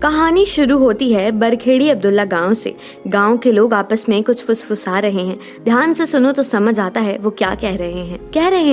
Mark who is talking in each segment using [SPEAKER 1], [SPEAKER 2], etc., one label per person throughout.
[SPEAKER 1] कहानी शुरू होती है बरखेड़ी अब्दुल्ला गांव से। गांव के लोग आपस में कुछ फुसफुसा रहे हैं। ध्यान से सुनो तो समझ आता है वो क्या कह रहे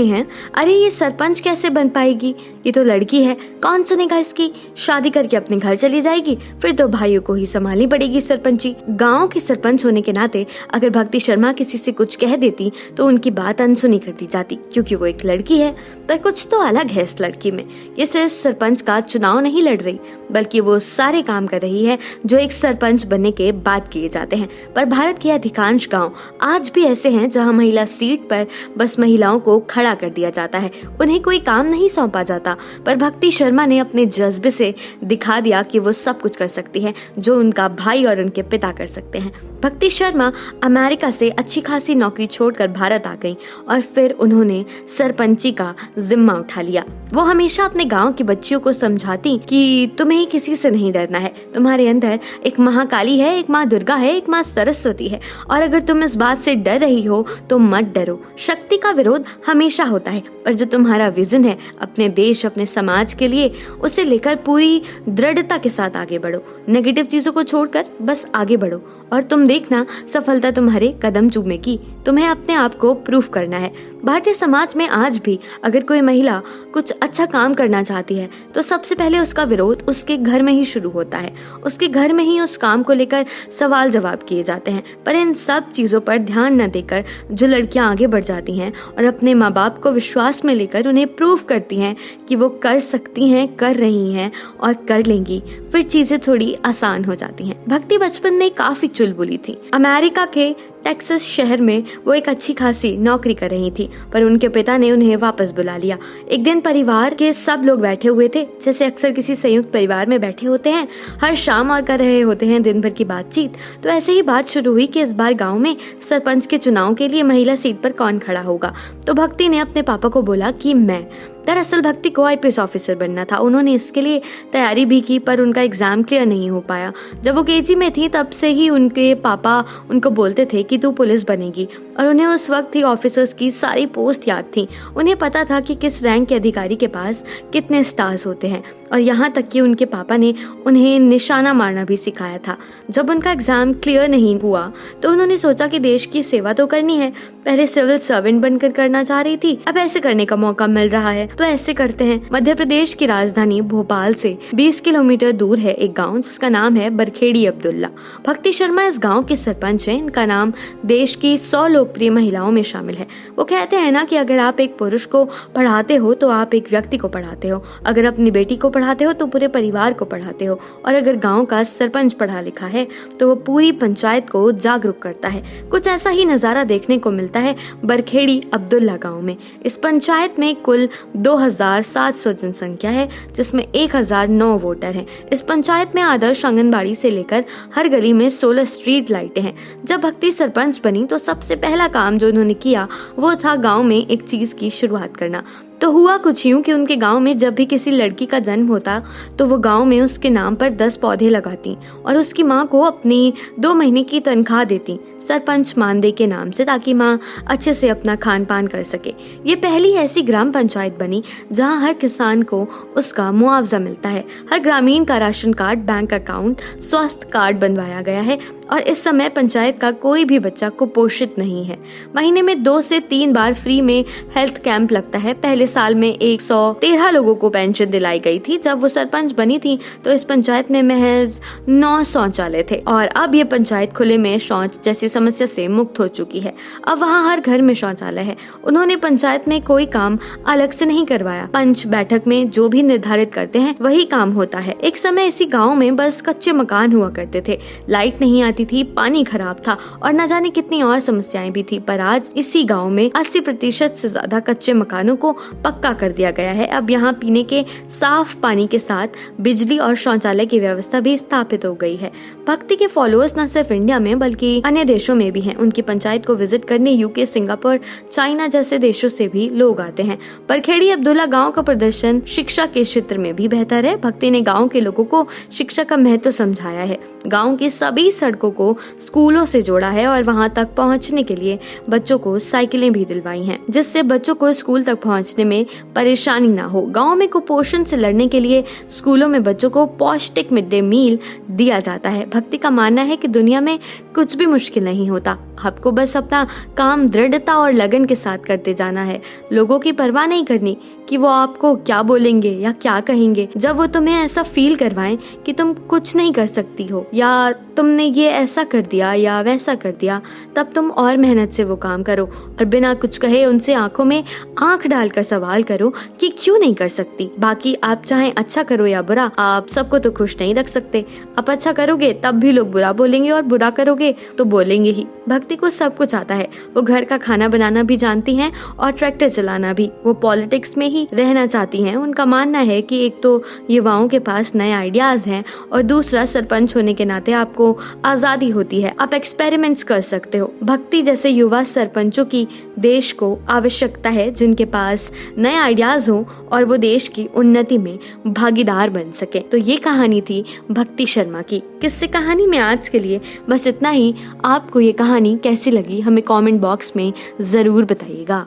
[SPEAKER 1] हैं। अरे ये सरपंच कैसे बन पाएगी, ये तो लड़की है, कौन सुनेगा इसकी, शादी करके अपने घर चली जाएगी, फिर तो भाइयों को ही संभालनी पड़ेगी सरपंची। गाँव की सरपंच होने के नाते अगर भक्ति शर्मा किसी से कुछ कह देती तो उनकी बात अनसुनी कर दी जाती, क्योंकि वो एक लड़की है। पर कुछ तो अलग है इस लड़की में। ये सिर्फ सरपंच का चुनाव नहीं लड़ रही, बल्कि वो सारे काम कर रही है जो एक सरपंच बनने के बाद किए जाते हैं। पर भारत के अधिकांश गांव आज भी ऐसे हैं जहां महिला सीट पर बस महिलाओं को खड़ा कर दिया जाता है, उन्हें कोई काम नहीं सौंपा जाता। पर भक्ति शर्मा ने अपने जज्बे से दिखा दिया कि वो सब कुछ कर सकती है जो उनका भाई और उनके पिता कर सकते हैं। भक्ति शर्मा अमेरिका से अच्छी खासी नौकरी छोड़कर भारत आ गई और फिर उन्होंने सरपंची का जिम्मा उठा लिया। वो हमेशा अपने गांव की बच्चियों को समझाती कि तुम्हें किसी से नहीं डरना है, तुम्हारे अंदर एक महाकाली है, एक माँ दुर्गा है, एक माँ सरस्वती है, और अगर तुम इस बात से डर रही हो तो मत डरो। शक्ति का विरोध हमेशा होता है, पर जो तुम्हारा विजन है अपने देश अपने समाज के लिए, उसे लेकर पूरी दृढ़ता के साथ आगे बढ़ो। नेगेटिव चीजों को छोड़कर बस आगे बढ़ो और तुम देखना सफलता तुम्हारे कदम चूमेगी। तुम्हें अपने आप को प्रूफ करना है। भारतीय समाज में आज भी अगर कोई महिला कुछ अच्छा काम करना चाहती है तो सबसे पहले उसका विरोध उसके घर में ही शुरू होता है। उसके घर में ही उस काम को लेकर सवाल जवाब किए जाते हैं। पर इन सब चीजों पर ध्यान न देकर जो लड़कियां आगे बढ़ जाती हैं और अपने माँ बाप को विश्वास में लेकर उन्हें प्रूफ करती हैं कि वो कर सकती हैं, कर रही हैं और कर लेंगी, फिर चीजें थोड़ी आसान हो जाती हैं। भक्ति बचपन में काफी चुलबुली थी। अमेरिका के टेक्सास शहर में वो एक अच्छी खासी नौकरी कर रही थी, पर उनके पिता ने उन्हें वापस बुला लिया। एक दिन परिवार के सब लोग बैठे हुए थे, जैसे अक्सर किसी संयुक्त परिवार में बैठे होते हैं हर शाम और कर रहे होते हैं दिन भर की बातचीत। तो ऐसे ही बात शुरू हुई कि इस बार गांव में सरपंच के चुनाव के लिए महिला सीट पर कौन खड़ा होगा। तो भक्ति ने अपने पापा को बोला कि मैं। दरअसल भक्ति को आईपीएस ऑफिसर बनना था। उन्होंने इसके लिए तैयारी भी की, पर उनका एग्जाम क्लियर नहीं हो पाया। जब वो केजी में थी तब से ही उनके पापा उनको बोलते थे कि तू पुलिस बनेगी, और उन्हें उस वक्त ही ऑफिसर्स की सारी पोस्ट याद थी। उन्हें पता था कि किस रैंक के अधिकारी के पास कितने स्टार्स होते हैं, और यहाँ तक कि उनके पापा ने उन्हें निशाना मारना भी सिखाया था। जब उनका एग्जाम क्लियर नहीं हुआ तो उन्होंने सोचा कि देश की सेवा तो करनी है। पहले सिविल सर्वेंट बनकर करना चाह रही थी, अब ऐसे करने का मौका मिल रहा है तो ऐसे करते हैं। मध्य प्रदेश की राजधानी भोपाल से 20 किलोमीटर दूर है एक गांव जिसका नाम है बरखेड़ी अब्दुल्ला। भक्ति शर्मा इस गांव की सरपंच है। इनका नाम देश की 100 लोकप्रिय महिलाओं में शामिल है। वो कहते हैं ना कि अगर आप एक पुरुष को पढ़ाते हो तो आप एक व्यक्ति को पढ़ाते हो, अगर अपनी बेटी को पढ़ाते हो तो पूरे परिवार को पढ़ाते हो, और अगर गांव का सरपंच पढ़ा लिखा है तो वो पूरी पंचायत को जागरूक करता है। कुछ ऐसा ही नजारा देखने को मिलता है बरखेड़ी अब्दुल्ला गांव में। इस पंचायत में कुल 2700 जनसंख्या है, जिसमें 1009 वोटर हैं। इस पंचायत में आदर्श आंगनबाड़ी से लेकर हर गली में 16 स्ट्रीट लाइटें हैं। जब भक्ति सरपंच बनी तो सबसे पहला काम जो उन्होंने किया वो था गांव में एक चीज की शुरुआत करना। तो हुआ कुछ यूं कि उनके गांव में जब भी किसी लड़की का जन्म होता तो वो गांव में उसके नाम पर 10 पौधे लगाती और उसकी माँ को अपनी 2 महीने की तनख्वाह देती सरपंच मानदेय के नाम से, ताकि माँ अच्छे से अपना खान पान कर सके। ये पहली ऐसी ग्राम पंचायत बनी जहां हर किसान को उसका मुआवजा मिलता है। हर ग्रामीण का राशन कार्ड, बैंक अकाउंट, स्वास्थ्य कार्ड बनवाया गया है, और इस समय पंचायत का कोई भी बच्चा कुपोषित नहीं है। महीने में 2 से 3 बार फ्री में हेल्थ कैंप लगता है। पहले साल में 113 लोगों को पेंशन दिलाई गई थी। जब वो सरपंच बनी थी तो इस पंचायत में महज 9 शौचालय थे, और अब ये पंचायत खुले में शौच जैसी समस्या से मुक्त हो चुकी है। अब वहाँ हर घर में शौचालय है। उन्होंने पंचायत में कोई काम अलग से नहीं करवाया। पंच बैठक में जो भी निर्धारित करते हैं वही काम होता है। एक समय इसी गाँव में बस कच्चे मकान हुआ करते थे, लाइट नहीं आती थी, पानी खराब था और न जाने कितनी और समस्याएं भी थी। पर आज इसी गांव में 80% से ज्यादा कच्चे मकानों को पक्का कर दिया गया है। अब यहाँ पीने के साफ पानी के साथ बिजली और शौचालय की व्यवस्था भी स्थापित हो गई है। भक्ति के फॉलोअर्स न सिर्फ इंडिया में बल्कि अन्य देशों में भी हैं। उनकी पंचायत को विजिट करने यूके, सिंगापुर, चाइना जैसे देशों से भी लोग आते हैं। बरखेड़ी अब्दुल्ला गाँव का प्रदर्शन शिक्षा के क्षेत्र में भी बेहतर है। भक्ति ने गाँव के लोगों को शिक्षा का महत्व समझाया है। गाँव की सभी सड़कों को स्कूलों से जोड़ा है और वहां तक पहुंचने के लिए बच्चों को साइकिलें भी दिलवाई हैं, जिससे बच्चों को स्कूल तक पहुंचने में परेशानी ना हो। गांव में कुपोषण से लड़ने के लिए स्कूलों में बच्चों को पौष्टिक मिड डे मील दिया जाता है। भक्ति का मानना है कि दुनिया में कुछ भी मुश्किल नहीं होता, आपको बस अपना काम दृढ़ता और लगन के साथ करते जाना है। लोगों की परवाह नहीं करनी कि वो आपको क्या बोलेंगे या क्या कहेंगे। जब वो तुम्हें ऐसा फील करवाएं कि तुम कुछ नहीं कर सकती हो या तुमने ये ऐसा कर दिया या वैसा कर दिया, तब तुम और मेहनत से वो काम करो और बिना कुछ कहे उनसे आंखों में आंख डालकर सवाल करो कि क्यों नहीं कर सकती। बाकी आप चाहे अच्छा करो या बुरा, आप सबको तो खुश नहीं रख सकते। आप अच्छा करोगे तब भी लोग बुरा बोलेंगे और बुरा करोगे तो बोलेंगे ही। भक्ति को सब कुछ आता है। वो घर का खाना बनाना भी जानती हैं और ट्रैक्टर चलाना भी। वो पॉलिटिक्स में ही रहना चाहती हैं। उनका मानना है कि एक तो युवाओं के पास नए आइडियाज हैं और दूसरा सरपंच होने के नाते आपको आजादी होती है, आप एक्सपेरिमेंट्स कर सकते हो। भक्ति जैसे युवा सरपंचों की देश को आवश्यकता है, जिनके पास नए आइडियाज हो और वो देश की उन्नति में भागीदार बन सके। तो ये कहानी थी भक्ति शर्मा की। किस्से कहानी में आज के लिए बस इतना ही। आपको ये कहानी कैसी लगी हमें कमेंट बॉक्स में जरूर बताइएगा।